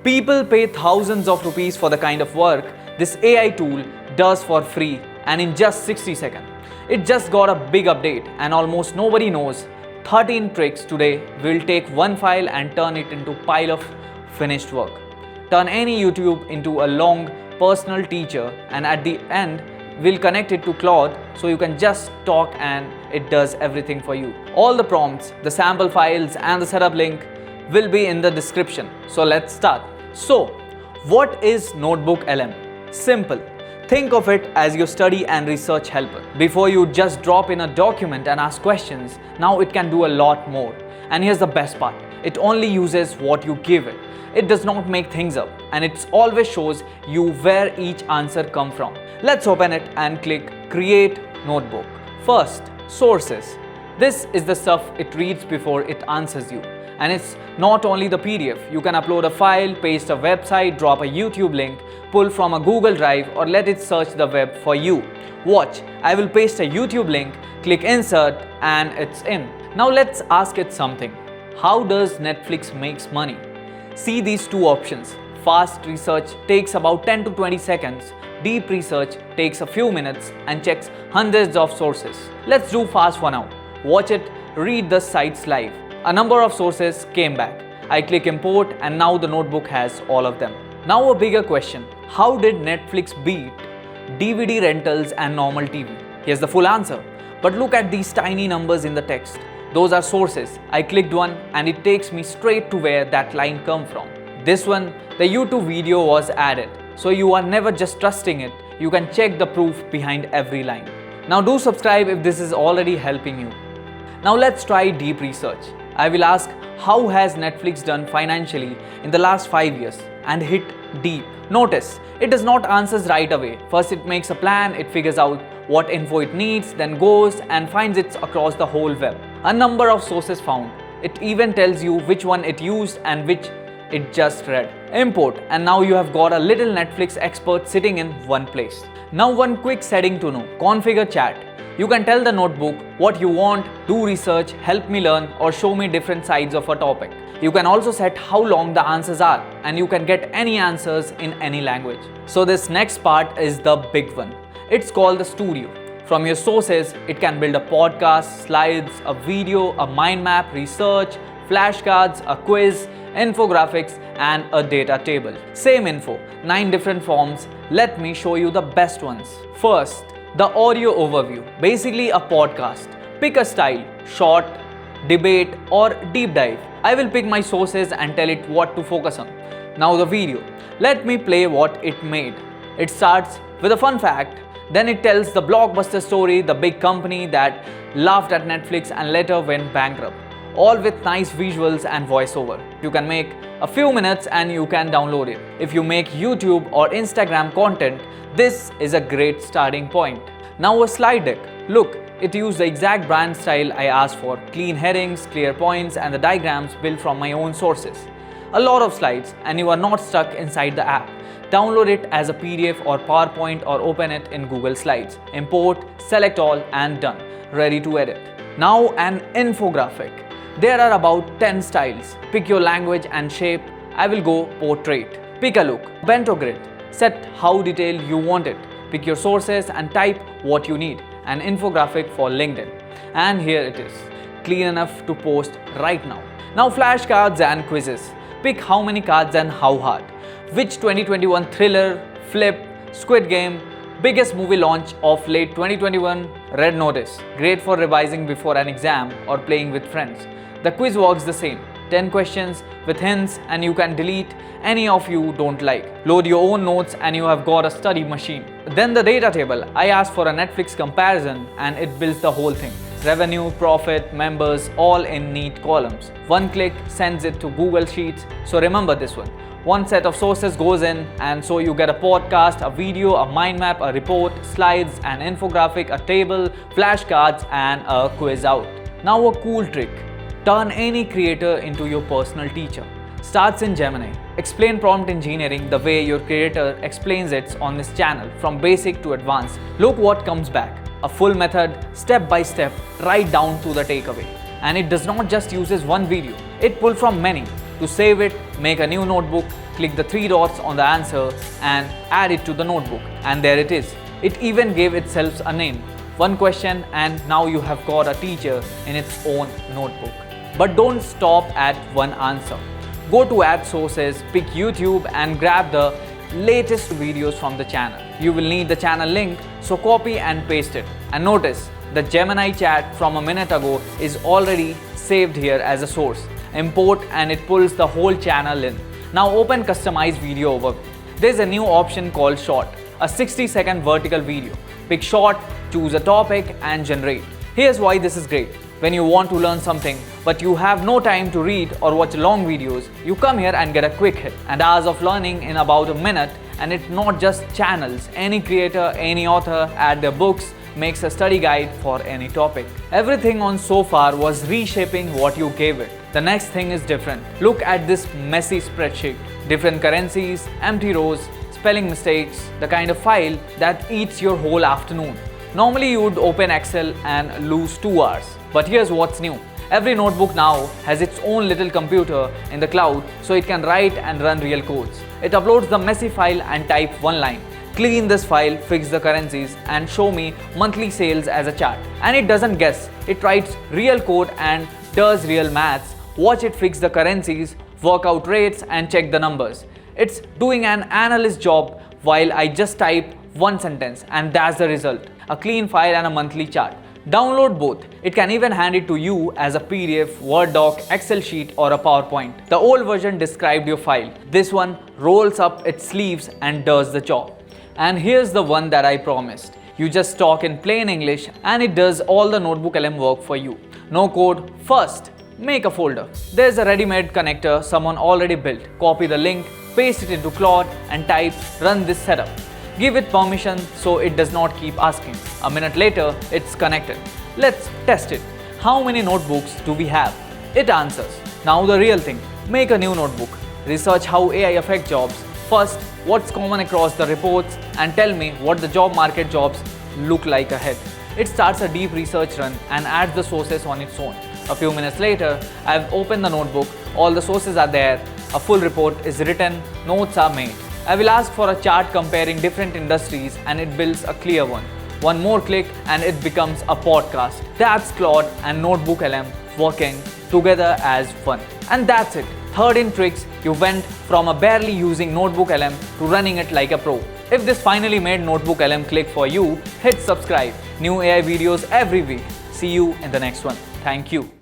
People pay thousands of rupees for the kind of work this AI tool does for free and in just 60 seconds. It just got a big update and almost nobody knows 13 tricks today will take one file and turn it into a pile of finished work. Turn any YouTube into a long personal teacher, and at the end we'll connect it to Claude so you can just talk and it does everything for you. All the prompts, the sample files and the setup link will be in the description. So let's start. So what is NotebookLM? Simple. Think of it as your study and research helper. Before you just drop in a document and ask questions, now it can do a lot more. And here's the best part. It only uses what you give it. It does not make things up, and it always shows you where each answer comes from. Let's open it and click Create Notebook. First, sources. This is the stuff it reads before it answers you. And it's not only the PDF. You can upload a file, paste a website, drop a YouTube link, pull from a Google Drive, or let it search the web for you. Watch, I will paste a YouTube link, click Insert, and it's in. Now let's ask it something. How does Netflix makes money? See these two options. Fast research takes about 10 to 20 seconds. Deep research takes a few minutes and checks hundreds of sources. Let's do fast for now. Watch it read the sites live. A number of sources came back. I click import and now the notebook has all of them. Now a bigger question. How did Netflix beat DVD rentals and normal TV? Here's the full answer. But look at these tiny numbers in the text. Those are sources. I clicked one and it takes me straight to where that line come from. This one, the YouTube video was added. So you are never just trusting it. You can check the proof behind every line. Now do subscribe if this is already helping you. Now let's try deep research. I will ask how has Netflix done financially in the last 5 years and hit deep. Notice, it does not answer right away. First it makes a plan, it figures out what info it needs, then goes and finds it across the whole web. A number of sources found. It even tells you which one it used and which it just read. Import, and now you have got a little Netflix expert sitting in one place. Now one quick setting to know. Configure chat. You can tell the notebook what you want, do research, help me learn, or show me different sides of a topic. You can also set how long the answers are, and you can get any answers in any language. So this next part is the big one. It's called the studio. From your sources, it can build a podcast, slides, a video, a mind map, research, flashcards, a quiz, infographics, and a data table. Same info, 9 different forms. Let me show you the best ones. First, the audio overview, basically a podcast. Pick a style, short, debate, or deep dive. I will pick my sources and tell it what to focus on. Now the video. Let me play what it made. It starts with a fun fact, then it tells the blockbuster story, the big company that laughed at Netflix and later went bankrupt. All with nice visuals and voiceover. You can make a few minutes and you can download it. If you make YouTube or Instagram content, this is a great starting point. Now a slide deck. Look, it used the exact brand style I asked for. Clean headings, clear points, and the diagrams built from my own sources. A lot of slides and you are not stuck inside the app. Download it as a PDF or PowerPoint or open it in Google Slides. Import, select all, and done. Ready to edit. Now an infographic. There are about 10 styles. Pick your language and shape. I will go portrait. Pick a look. Bento grid. Set how detailed you want it. Pick your sources and type what you need. An infographic for LinkedIn. And here it is. Clean enough to post right now. Now flashcards and quizzes. Pick how many cards and how hard. Which 2021 thriller, flip, Squid Game, biggest movie launch of late 2021, Red Notice. Great for revising before an exam or playing with friends. The quiz works the same. 10 questions with hints and you can delete any of you don't like. Load your own notes and you have got a study machine. Then the data table. I asked for a Netflix comparison and it builds the whole thing. Revenue, profit, members, all in neat columns. One click sends it to Google Sheets. So remember this one. One set of sources goes in and so you get a podcast, a video, a mind map, a report, slides, an infographic, a table, flashcards, and a quiz out. Now a cool trick. Turn any creator into your personal teacher. Starts in Gemini. Explain prompt engineering the way your creator explains it on this channel, from basic to advanced. Look what comes back. A full method, step by step, right down to the takeaway. And it does not just uses one video. It pulls from many. To save it, make a new notebook, click the three dots on the answer and add it to the notebook. And there it is. It even gave itself a name. One question and now you have got a teacher in its own notebook. But don't stop at one answer. Go to add sources, pick YouTube and grab the latest videos from the channel. You will need the channel link, so copy and paste it. And notice, the Gemini chat from a minute ago is already saved here as a source. Import and it pulls the whole channel in. Now open Customize Video Overview. There's a new option called Short, a 60-second vertical video. Pick Short, choose a topic and generate. Here's why this is great. When you want to learn something but you have no time to read or watch long videos, you come here and get a quick hit. And hours of learning in about a minute. And it's not just channels. Any creator, any author add their books, makes a study guide for any topic. Everything on so far was reshaping what you gave it. The next thing is different. Look at this messy spreadsheet. Different currencies, empty rows, spelling mistakes, the kind of file that eats your whole afternoon. Normally you would open Excel and lose 2 hours. But here's what's new. Every notebook now has its own little computer in the cloud so it can write and run real codes. It uploads the messy file and type one line. Clean this file, fix the currencies and show me monthly sales as a chart. And it doesn't guess. It writes real code and does real maths. Watch it fix the currencies, work out rates and check the numbers. It's doing an analyst job while I just type one sentence, and that's the result. A clean file and a monthly chart. Download both. It can even hand it to you as a PDF, Word doc, Excel sheet or a PowerPoint. The old version described your file. This one rolls up its sleeves and does the job. And here's the one that I promised. You just talk in plain English and it does all the NotebookLM work for you. No code. First, make a folder. There's a ready-made connector someone already built. Copy the link, paste it into Claude and type run this setup. Give it permission so it does not keep asking. A minute later, it's connected. Let's test it. How many notebooks do we have? It answers. Now the real thing. Make a new notebook. Research how AI affects jobs. First, what's common across the reports and tell me what the job market jobs look like ahead. It starts a deep research run and adds the sources on its own. A few minutes later, I've opened the notebook, all the sources are there, a full report is written, notes are made. I will ask for a chart comparing different industries and it builds a clear one. One more click and it becomes a podcast. That's Claude and NotebookLM working together as one. And that's it. 13 tricks, you went from a barely using NotebookLM to running it like a pro. If this finally made NotebookLM click for you, hit subscribe. New AI videos every week. See you in the next one. Thank you.